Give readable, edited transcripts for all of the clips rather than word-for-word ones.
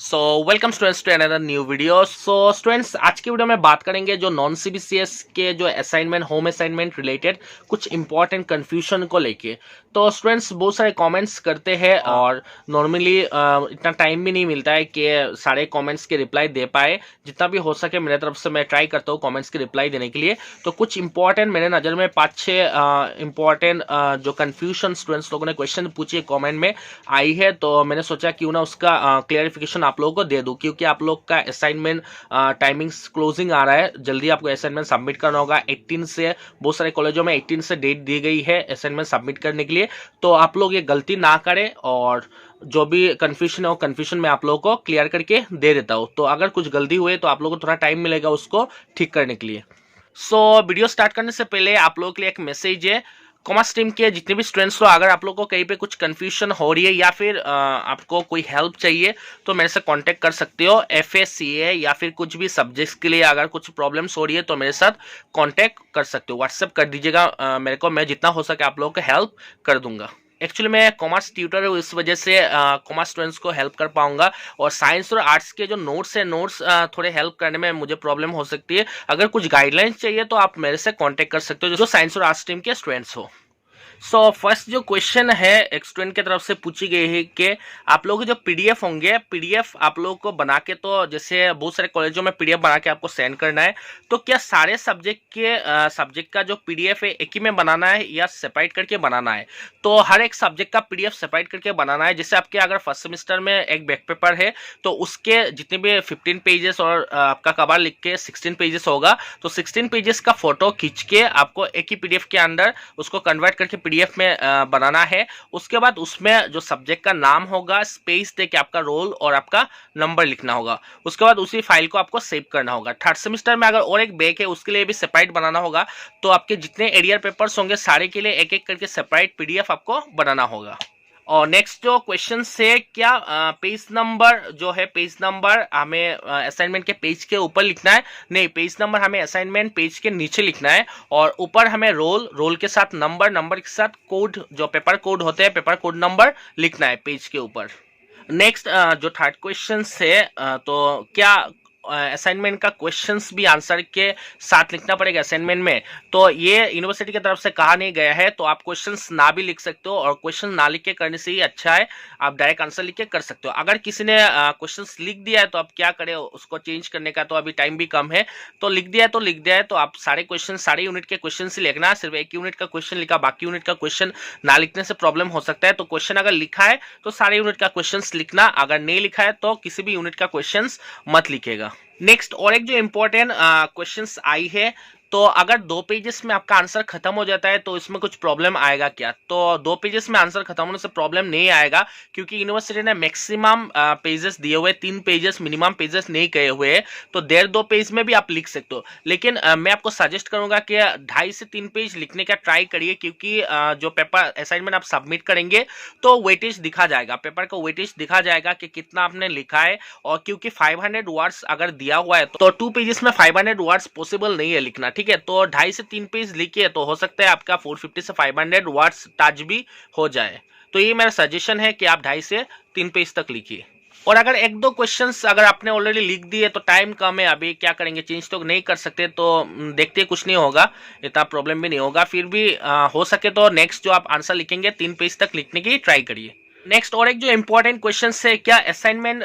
So welcome students to another new video. So students, आज की video में बात करेंगे जो नॉन सीबीसीएस के जो असाइनमेंट होम असाइनमेंट रिलेटेड कुछ इंपॉर्टेंट कंफ्यूजन को लेके। तो स्टूडेंट्स बहुत सारे कमेंट्स करते हैं और नॉर्मली इतना टाइम भी नहीं मिलता है कि सारे कमेंट्स के रिप्लाई दे पाए। जितना भी हो सके मेरे तरफ से मैं ट्राई करता हूँ कमेंट्स के रिप्लाई देने के लिए। तो कुछ इंपॉर्टेंट मेरे नज़र में 5-6 इंपॉर्टेंट जो कंफ्यूजन स्टूडेंट्स लोगों ने क्वेश्चन पूछे कमेंट में आई है, तो मैंने सोचा क्यों ना उसका क्लियरिफिकेशन आप लोगों को दे दूं, क्योंकि आप लोग का असाइनमेंट टाइमिंग्स क्लोजिंग आ रहा है। जल्दी आपको असाइनमेंट सबमिट करना होगा 18 से। बहुत सारे कॉलेजों में 18 से डेट दी गई है असाइनमेंट सबमिट करने के लिए। तो आप लोग ये गलती ना करें और जो भी कंफ्यूजन है वो कंफ्यूजन में आप लोगों को क्लियर करके दे देता हूँ। तो अगर कुछ गलती हुई तो आप लोगों को थोड़ा टाइम मिलेगा उसको ठीक करने के लिए। सो वीडियो स्टार्ट करने से पहले आप लोगों के लिए एक मैसेज है। कॉमर्स टीम के जितने भी स्टूडेंट्स हो, अगर आप लोगों को कहीं पे कुछ कंफ्यूजन हो रही है या फिर आपको कोई हेल्प चाहिए तो मेरे से कांटेक्ट कर सकते हो। FA या फिर कुछ भी सब्जेक्ट्स के लिए अगर कुछ प्रॉब्लम्स हो रही है तो मेरे साथ कांटेक्ट कर सकते हो। व्हाट्सएप कर दीजिएगा मेरे को, मैं जितना हो सके आप लोगों को हेल्प कर दूंगा। एक्चुअली मैं कॉमर्स ट्यूटर हूँ, इस वजह से कॉमर्स स्टूडेंट्स को हेल्प कर पाऊंगा। और साइंस और आर्ट्स के जो नोट्स है, नोट्स थोड़े हेल्प करने में मुझे प्रॉब्लम हो सकती है। अगर कुछ गाइडलाइंस चाहिए तो आप मेरे से कांटेक्ट कर सकते हो जो साइंस और आर्ट्स टीम के स्टूडेंट्स हो। सो फर्स्ट जो क्वेश्चन है एक स्टूडेंट की तरफ से पूछी गई है कि आप लोग जो पीडीएफ होंगे, पीडीएफ आप लोगों को बना के, तो जैसे बहुत सारे कॉलेजों में पीडीएफ बना के आपको सेंड करना है, तो क्या सारे सब्जेक्ट का जो पीडीएफ है एक ही में बनाना है या सेपरेट करके बनाना है? तो हर एक सब्जेक्ट का पीडीएफ सेपरेट करके बनाना है। जैसे आपके अगर फर्स्ट सेमेस्टर में एक बैक पेपर है तो उसके जितने भी 15 पेजेस और आपका कवर लिख के 16 पेजेस होगा, तो 16 पेजेस का फोटो खींच के आपको एक ही पीडीएफ के अंदर उसको कन्वर्ट करके पीडीएफ में बनाना है। उसके बाद उसमें जो सब्जेक्ट का नाम होगा स्पेस दे के आपका रोल और आपका नंबर लिखना होगा। उसके बाद उसी फाइल को आपको सेव करना होगा। थर्ड सेमेस्टर में अगर और एक बैक है उसके लिए भी सेपरेट बनाना होगा। तो आपके जितने एरियर पेपर्स होंगे सारे के लिए एक एक करके सेपरेट पीडीएफ आपको बनाना होगा। और नेक्स्ट जो क्वेश्चन से क्या पेज नंबर जो है, पेज नंबर हमें असाइनमेंट के पेज के ऊपर लिखना है? नहीं, पेज नंबर हमें असाइनमेंट पेज के नीचे लिखना है और ऊपर हमें रोल के साथ नंबर, नंबर के साथ कोड, जो पेपर कोड होते हैं पेपर कोड नंबर लिखना है पेज के ऊपर। नेक्स्ट जो थर्ड क्वेश्चन है, तो क्या असाइनमेंट का क्वेश्चंस भी आंसर के साथ लिखना पड़ेगा असाइनमेंट में? तो ये यूनिवर्सिटी की तरफ से कहा नहीं गया है, तो आप क्वेश्चंस ना भी लिख सकते हो और क्वेश्चन ना लिख के करने से ही अच्छा है आप डायरेक्ट आंसर लिख के कर सकते हो। अगर किसी ने क्वेश्चंस लिख दिया है तो आप क्या करें, उसको चेंज करने का तो अभी टाइम भी कम है। तो लिख दिया है तो लिख दिया है, तो आप सारे क्वेश्चन, सारे यूनिट के क्वेश्चन ही लिखना। सिर्फ एक यूनिट का क्वेश्चन लिखा, बाकी यूनिट का क्वेश्चन ना लिखने से प्रॉब्लम हो सकता है। तो क्वेश्चन अगर लिखा है तो सारे यूनिट का क्वेश्चन लिखना, अगर नहीं लिखा है तो किसी भी यूनिट का क्वेश्चन मत लिखेगा। नेक्स्ट और एक जो इंपॉर्टेंट क्वेश्चंस आई है, तो अगर 2 पेजेस में आपका आंसर खत्म हो जाता है तो इसमें कुछ प्रॉब्लम आएगा क्या? तो 2 पेजेस में आंसर खत्म होने से प्रॉब्लम नहीं आएगा, क्योंकि यूनिवर्सिटी ने मैक्सिमम पेजेस दिए हुए, 3 पेजेस मिनिमम पेजेस नहीं कहे हुए हैं। तो 1.5-2 पेज में भी आप लिख सकते हो, लेकिन मैं आपको सजेस्ट करूंगा कि 2.5 से 3 पेज लिखने का ट्राई करिए, क्योंकि जो पेपर असाइनमेंट आप सबमिट करेंगे तो वेटेज दिखा जाएगा, पेपर का वेटेज दिखा जाएगा कि कितना आपने लिखा है। और क्योंकि 500 वर्ड्स अगर दिया हुआ है तो 2 पेजेस में 500 वर्ड्स पॉसिबल नहीं है लिखना, ठीक है? तो 2.5 से 3 पेज लिखिए तो हो सकता है आपका 450 से 500 वर्ड्स टच भी हो जाए। तो ये मेरा सजेशन है कि आप 2.5 से 3 पेज तक लिखिए। और अगर 1-2 क्वेश्चंस अगर आपने ऑलरेडी लिख दिए तो टाइम कम है, अभी क्या करेंगे, चेंज तो नहीं कर सकते, तो देखते कुछ नहीं होगा, इतना प्रॉब्लम भी नहीं होगा। फिर भी हो सके तो नेक्स्ट जो आप आंसर लिखेंगे 3 पेज तक लिखने की ट्राई करिए। नेक्स्ट और एक जो इंपॉर्टेंट क्वेश्चन है, क्या असाइनमेंट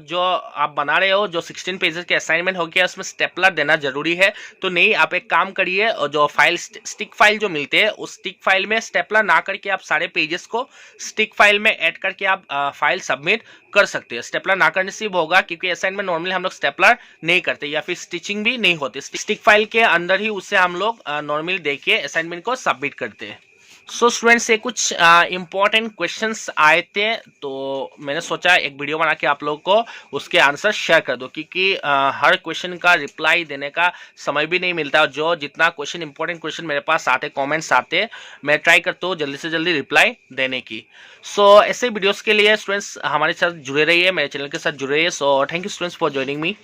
जो आप बना रहे हो, जो 16 पेजेस के असाइनमेंट हो गया, उसमें स्टेपलर देना जरूरी है? तो नहीं, आप एक काम करिए, जो फाइल स्टिक फाइल जो मिलते हैं उस स्टिक फाइल में स्टेपलर ना करके आप सारे पेजेस को स्टिक फाइल में ऐड करके आप फाइल सबमिट कर सकते हैं। स्टेपलर ना करने से होगा, क्योंकि असाइनमेंट नॉर्मली हम लोग स्टेपलर नहीं करते या फिर स्टिचिंग भी नहीं होती, स्टिक फाइल के अंदर ही उसे हम लोग नॉर्मली देके असाइनमेंट को सबमिट करते हैं। सो स्टूडेंट्स, ये कुछ इंपॉर्टेंट क्वेश्चंस आए थे, तो मैंने सोचा एक वीडियो बना के आप लोगों को उसके आंसर शेयर कर दो, क्योंकि हर क्वेश्चन का रिप्लाई देने का समय भी नहीं मिलता। जो जितना क्वेश्चन, इंपॉर्टेंट क्वेश्चन मेरे पास आते, कमेंट्स आते, मैं ट्राई करता हूँ जल्दी से जल्दी रिप्लाई देने की। सो ऐसे वीडियोस के लिए स्टूडेंट्स हमारे साथ जुड़े रहिए, मेरे चैनल के साथ जुड़े रहिए। So thank you students for joining me.